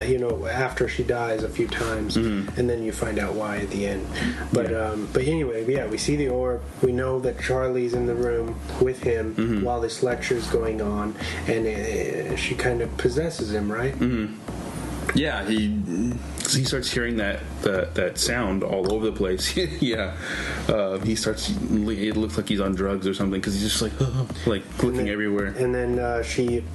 after she dies a few times, and then you find out why at the end. But anyway, we see the orb. We know that Charlie's in the room with him while this lecture's going on, and she kind of possesses him, right? Yeah, he starts hearing that sound all over the place. He starts. It looks like he's on drugs or something because he's just like looking everywhere. And then she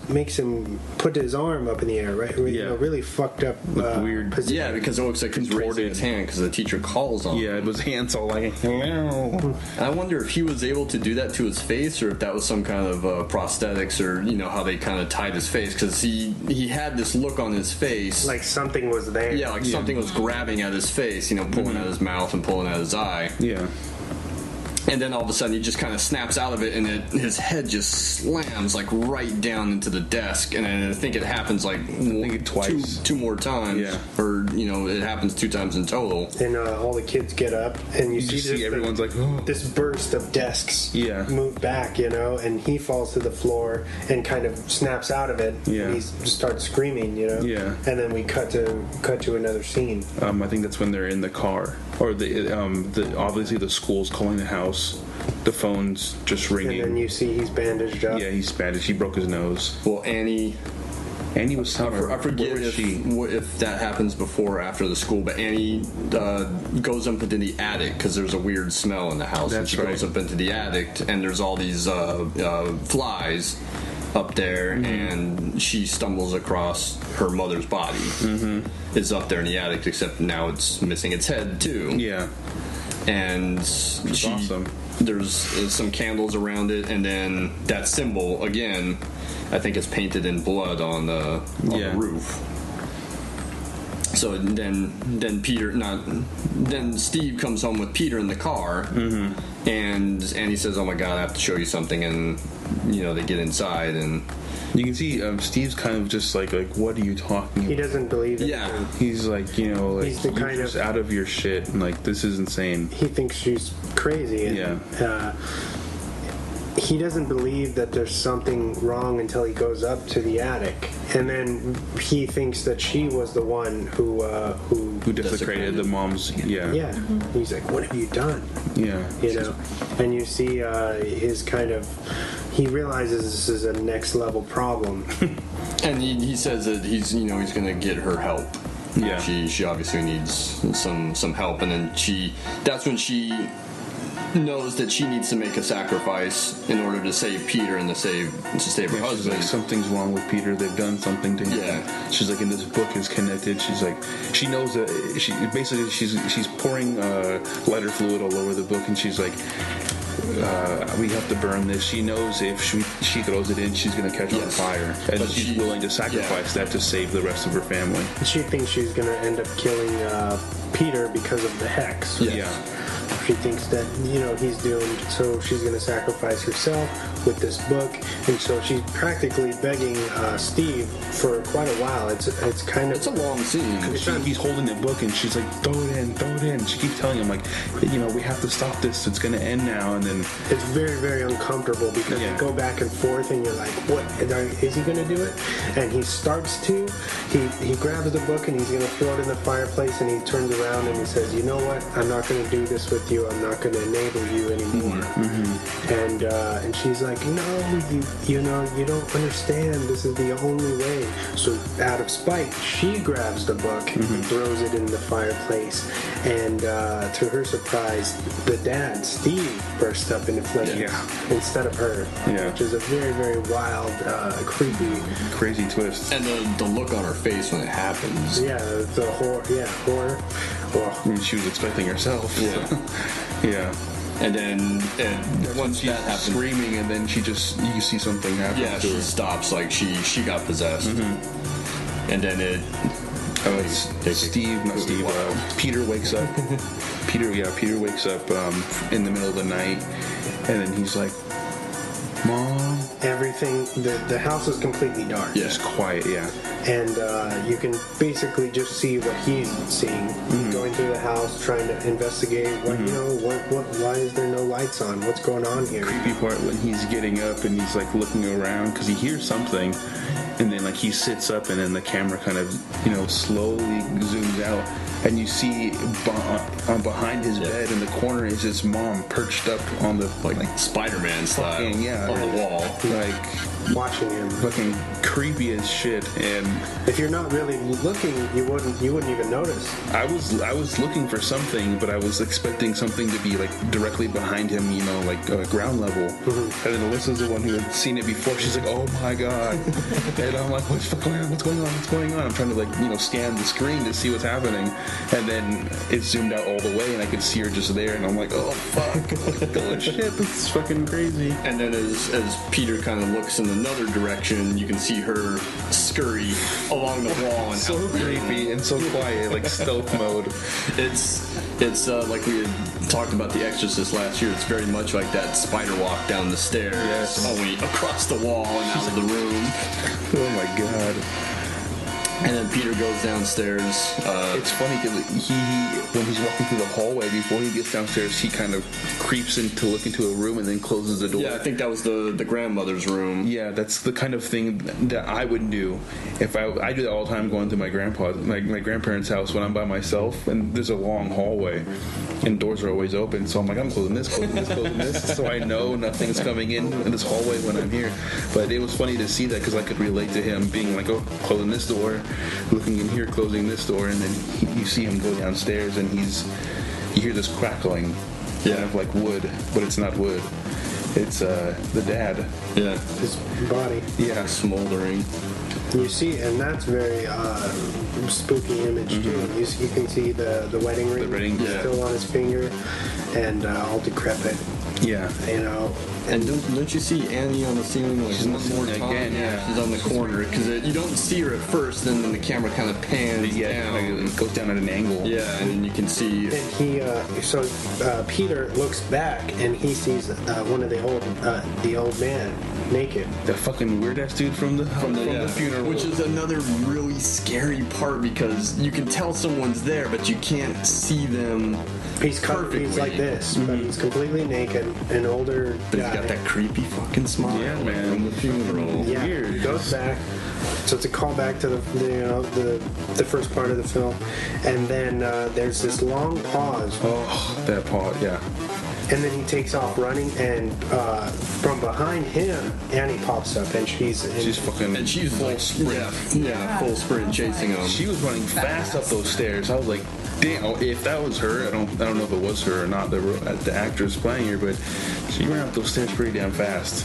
makes him put his arm up in the air, right? Really fucked up. Weird. Position. Yeah, because it looks like he's raising his hand because the teacher calls on him. Yeah, it was hands all like. Hello. I wonder if he was able to do that to his face, or if that was some kind of prosthetics, or how they kind of tied his face, because he had this look on his face, like something was there. Yeah, like something was grabbing at his face, pulling at his mouth and pulling at his eye. Yeah. And then all of a sudden he just kind of snaps out of it, and his head just slams like right down into the desk. And I think it happens like twice, two more times. Yeah. Or it happens 2 times in total. And all the kids get up, and you see everyone's like, oh. This burst of desks move back, and he falls to the floor and kind of snaps out of it. Yeah. And he just starts screaming, Yeah. And then we cut to another scene. I think that's when they're in the car, or obviously the school's calling the house. The phone's just ringing. And then you see he's bandaged up. Yeah, he's bandaged. He broke his nose. Well, Annie was somewhere. I forget if that happens before or after the school, but Annie goes up into the attic because there's a weird smell in the house. That's and she right. goes up into the attic, and there's all these flies up there, and she stumbles across her mother's body. It's up there in the attic, except now it's missing its head too. Yeah. And awesome. There's some candles around it, and then that symbol again, I think it's painted in blood on the roof. So then Steve comes home with Peter in the car, and he says, "Oh my God, I have to show you something." And they get inside, and you can see Steve's kind of just like what are you talking about? He doesn't believe it. Yeah. He's like, he's the kind just out of your shit, and like, this is insane. He thinks she's crazy. And, he doesn't believe that there's something wrong until he goes up to the attic, and then he thinks that she was the one who desecrated the mom's. Yeah. He's like, what have you done? And you see his kind of, he realizes this is a next level problem. And he says that he's going to get her help. Yeah. She obviously needs some help, and then that's when she knows that she needs to make a sacrifice in order to save Peter and to save her husband. She's like, something's wrong with Peter. They've done something to him. Yeah. She's like, and this book is connected. She's like, she knows that she's pouring lighter fluid all over the book, and she's like, we have to burn this. She knows if she throws it in, she's going to catch on fire, and but she's willing to sacrifice that to save the rest of her family. She thinks she's going to end up killing Peter because of the hex. Yeah. She thinks that he's doomed, so she's going to sacrifice herself with this book, and so she's practically begging Steve for quite a while. It's a long scene. He's holding the book, and she's like, throw it in. She keeps telling him, like, we have to stop this. It's going to end now. And then it's very, very uncomfortable because you go back and forth, and you're like, what is he going to do it? And he starts to. He grabs the book, and he's going to throw it in the fireplace, and he turns around and he says, you know what? I'm not going to do this with you. I'm not going to enable you anymore. And she's like, no, you don't understand. This is the only way. So out of spite, she grabs the book and throws it in the fireplace. And to her surprise, the dad, Steve, bursts up into flames instead of her. Yeah. Which is a very, very wild, creepy, crazy twist. And the look on her face when it happens. Yeah, the horror. Well, I mean, she was expecting herself. Yeah. And then once that happens, screaming, and then you see something happen. Yeah, she stops, like she got possessed. And then Peter wakes up. Peter wakes up in the middle of the night, and then he's like, Mom. Everything, the house is completely dark. Yeah. It's quiet, And you can basically just see what he's seeing. Going through the house, trying to investigate why is there no lights on? What's going on here? Creepy part when he's getting up and he's like looking around because he hears something, and then like he sits up, and then the camera kind of slowly zooms out, and you see behind his bed in the corner is his mom perched up on the like Spider-Man style on the wall, like watching him. Fucking creepy as shit. And if you're not really looking, you wouldn't even notice. I was looking for something, but I was expecting something to be like directly behind him, like ground level. Mm-hmm. And then Alyssa's the one who had seen it before. She's like, "Oh my god!" And I'm like, "What's going on? What's going on? What's going on?" I'm trying to scan the screen to see what's happening, and then it zoomed out all the way, and I could see her just there, and I'm like, "Oh fuck! Oh shit! This is fucking crazy." And then as Peter kind of looks in another direction, you can see her scurry along the wall, and so creepy and so quiet, like stealth mode. It's like we had talked about The Exorcist last year. It's very much like that spider walk down the stairs, only across the wall and out of the room. Oh my god. And then Peter goes downstairs. It's funny because when he's walking through the hallway, before he gets downstairs, he kind of creeps in to look into a room and then closes the door. Yeah, I think that was the grandmother's room. Yeah, that's the kind of thing that I would do. If I do that all the time going to my grandparents' house when I'm by myself, and there's a long hallway, and doors are always open. So I'm like, I'm closing this, so I know nothing's coming in this hallway when I'm here. But it was funny to see that because I could relate to him being like, oh, closing this door, looking in here, closing this door, and then you see him go downstairs, and you hear this crackling, kind of like wood, but it's not wood. It's the dad. Yeah, his body. Yeah, smoldering. You see, and that's very spooky image too. You can see the wedding ring still on his finger, and all decrepit. Yeah, And don't you see Annie on the ceiling? Like she's on the ceiling again. Yeah, she's on the corner because you don't see her at first, and then the camera kind of pans down. It goes down at an angle. Yeah, and then you can see. And Peter looks back and he sees one of the old man naked. The fucking weird ass dude from the funeral, which is another really scary part because you can tell someone's there, but you can't see them. He's perfectly. He's like this, but he's completely naked, an older But guy. he's got that creepy fucking smile. Yeah, man. From the funeral. Yeah, weird. He goes back. So it's a callback to the first part of the film, and then there's this long pause. Oh, that pause, yeah. And then he takes off running, and from behind him, Annie pops up, and she's fucking full sprint. Full sprint chasing him. She was running fast up those stairs. I was like, damn, if that was her, I don't know if it was her or not, the actress playing her, but she ran up those stairs pretty damn fast.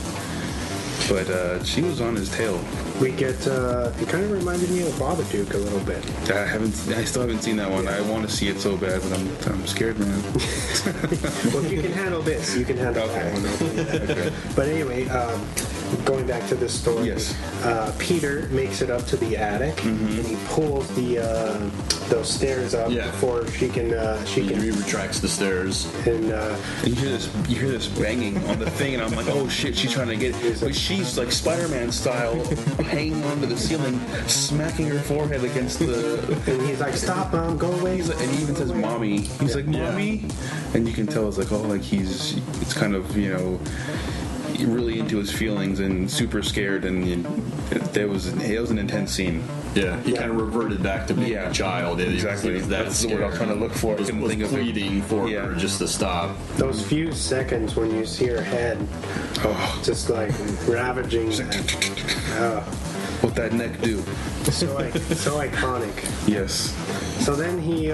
But she was on his tail. We get, it kind of reminded me of Babadook a little bit. I still haven't seen that one. Yeah. I want to see it so bad, but I'm scared, man. Well, if you can handle this, you can handle that one. Okay. But anyway, going back to this story, yes. Peter makes it up to the attic, and he pulls those stairs up before she can. He retracts the stairs, and you hear this banging on the thing, and I'm like, oh shit, she's trying to get it, but she's like Spider-Man style, hanging onto the ceiling, smacking her forehead against the. And he's like, "Stop, Mom, go away!" And he even says, "Mommy." He's like, "Mommy," and you can tell it's like, oh, like it's kind of really into his feelings and super scared, and it was an intense scene. Yeah, he kind of reverted back to being a child. Exactly. That's the word I was trying to look for. Was pleading for her just to stop. Those few seconds when you see her head, just like ravaging. What that neck do? So iconic. Yes. So then he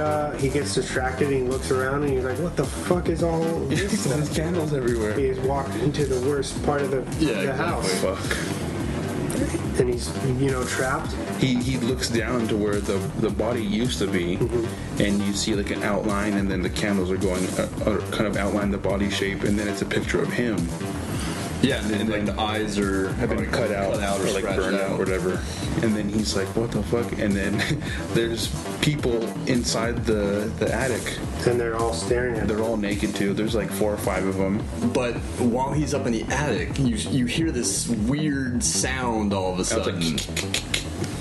gets distracted and he looks around and he's like, "What the fuck is all this?" There's candles everywhere. He's walked into the worst part of the house. Fuck. And he's trapped. He looks down to where the body used to be, and you see like an outline, and then the candles are going kind of outline the body shape, and then it's a picture of him. Yeah, and then the eyes have been cut out or like burned out or whatever. And then he's like, what the fuck? And then there's people inside the attic. And they're all staring at him. They're all naked too. There's like 4 or 5 of them. But while he's up in the attic, you hear this weird sound all of a sudden.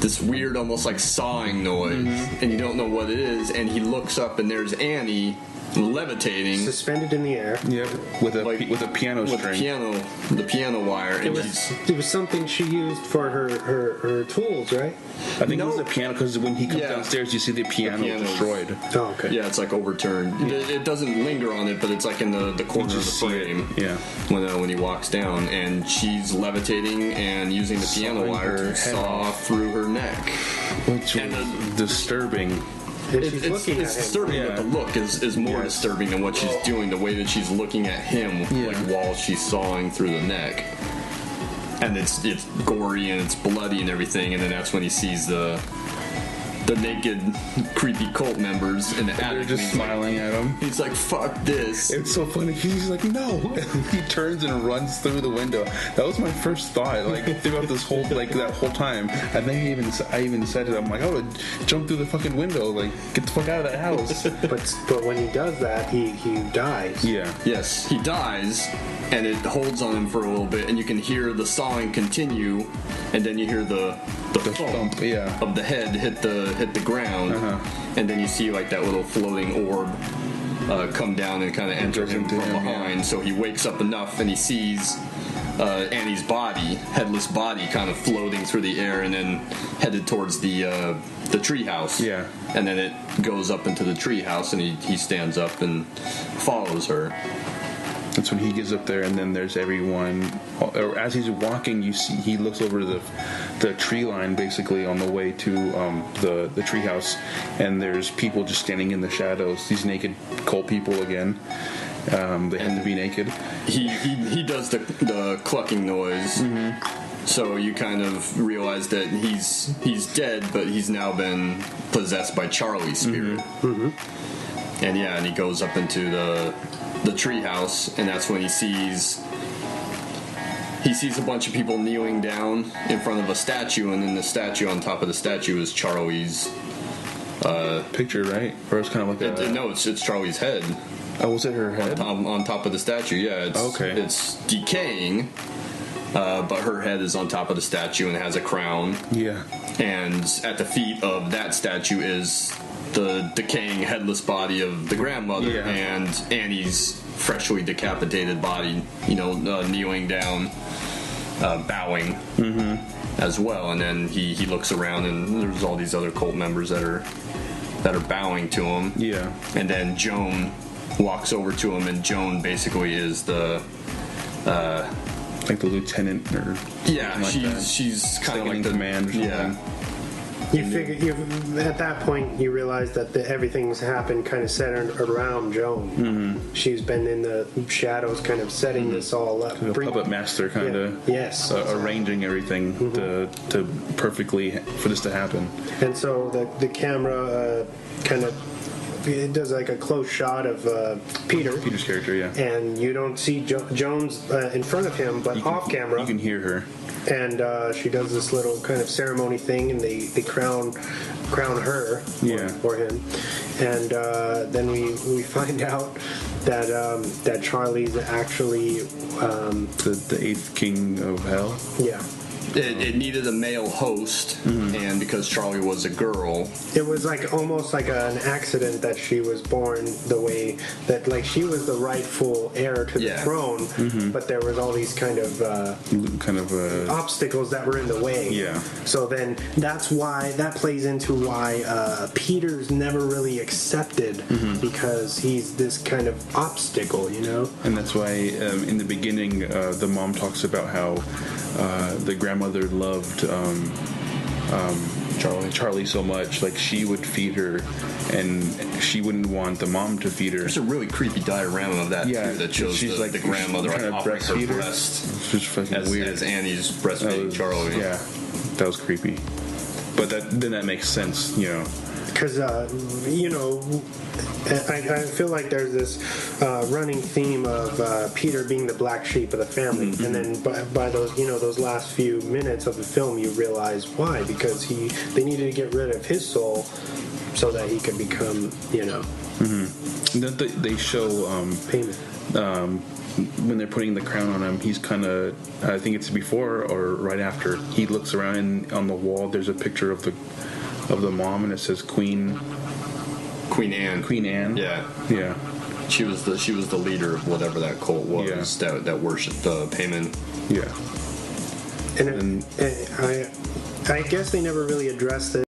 This weird, almost like sawing noise. And you don't know what it is. And he looks up and there's Annie levitating, suspended in the air. Yep, with a piano with string. The piano wire. It was something she used for her tools, right? I think it was the piano, because when he comes downstairs, you see the piano destroyed. Oh, okay. Yeah, it's like overturned. It doesn't linger on it, but it's like in the corner of the frame. Yeah. When he walks down, and she's levitating and using the piano wire to saw through her neck, which was disturbing. It's disturbing, but the look is more disturbing than what she's doing. The way that she's looking at him, like while she's sawing through the neck, and it's gory and it's bloody and everything. And then that's when he sees the naked, creepy cult members in the attic. They're just smiling at him. He's like, "Fuck this!" It's so funny. He's like, "No!" He turns and runs through the window. That was my first thought. Like throughout this whole that whole time, I think I even said it. I'm like, "I would jump through the fucking window. Like, get the fuck out of that house." but when he does that, he dies. Yeah. Yes, he dies, and it holds on him for a little bit, and you can hear the sawing continue, and then you hear the thump of the head hit the ground, and then you see like that little floating orb come down and kind of enter him from behind. Yeah. So he wakes up enough and he sees Annie's body, headless body, kind of floating through the air and then headed towards the treehouse. Yeah. And then it goes up into the treehouse, and he stands up and follows her. That's when he gets up there, and then there's everyone. Or as he's walking, you see he looks over the tree line, basically on the way to the treehouse, and there's people just standing in the shadows. These naked cult people again. They have to be naked. He does the clucking noise. Mm-hmm. So you kind of realize that he's dead, but he's now been possessed by Charlie's spirit. Mm-hmm. And he goes up into the treehouse, and that's when he sees a bunch of people kneeling down in front of a statue, and then the statue, on top of the statue is Charlie's picture, right? Or it's kind of like no, it's Charlie's head. Oh, was it her head on top of the statue? Yeah, it's decaying, but her head is on top of the statue and it has a crown. Yeah, and at the feet of that statue is the decaying headless body of the grandmother and Annie's freshly decapitated body, kneeling down, bowing as well. And then he looks around, and there's all these other cult members that are bowing to him. Yeah. And then Joan walks over to him, and Joan basically is the like the lieutenant or she's kind of like the command or something. Yeah. You figure at that point you realize that everything's happened kind of centered around Joan. Mm-hmm. She's been in the shadows, kind of setting this all up. Like a puppet master, kind of. Yes. Arranging everything to perfectly for this to happen. And so the camera kind of. It does like a close shot of Peter's character, yeah. And you don't see Jones in front of him, but off camera. You can hear her. And she does this little kind of ceremony thing, and they crown her for him. And then we find out that Charlie's actually the eighth king of hell. Yeah. It needed a male host, and because Charlie was a girl, it was like almost like an accident that she was born the way that, like, she was the rightful heir to the throne, but there was all these kind of obstacles that were in the way. Yeah. So then that plays into why Peter's never really accepted, because he's this kind of obstacle, And that's why in the beginning the mom talks about how the grandmother loved Charlie so much, like she would feed her, and she wouldn't want the mom to feed her. There's a really creepy diorama of that too, that shows she's the grandmother like offering her breast. It's just fucking weird. As Annie's breastfeeding Charlie. Yeah, that was creepy. But then that makes sense, Because, I feel like there's this running theme of Peter being the black sheep of the family. And then by those, those last few minutes of the film, you realize why. Because they needed to get rid of his soul so that he could become, They show PAIMON. When they're putting the crown on him, he's kind of, I think it's before or right after, he looks around and on the wall there's a picture of the mom, and it says Queen Anne. Yeah. Yeah. She was the leader of whatever that cult was that worshipped PAIMON. Yeah. And I guess they never really addressed it.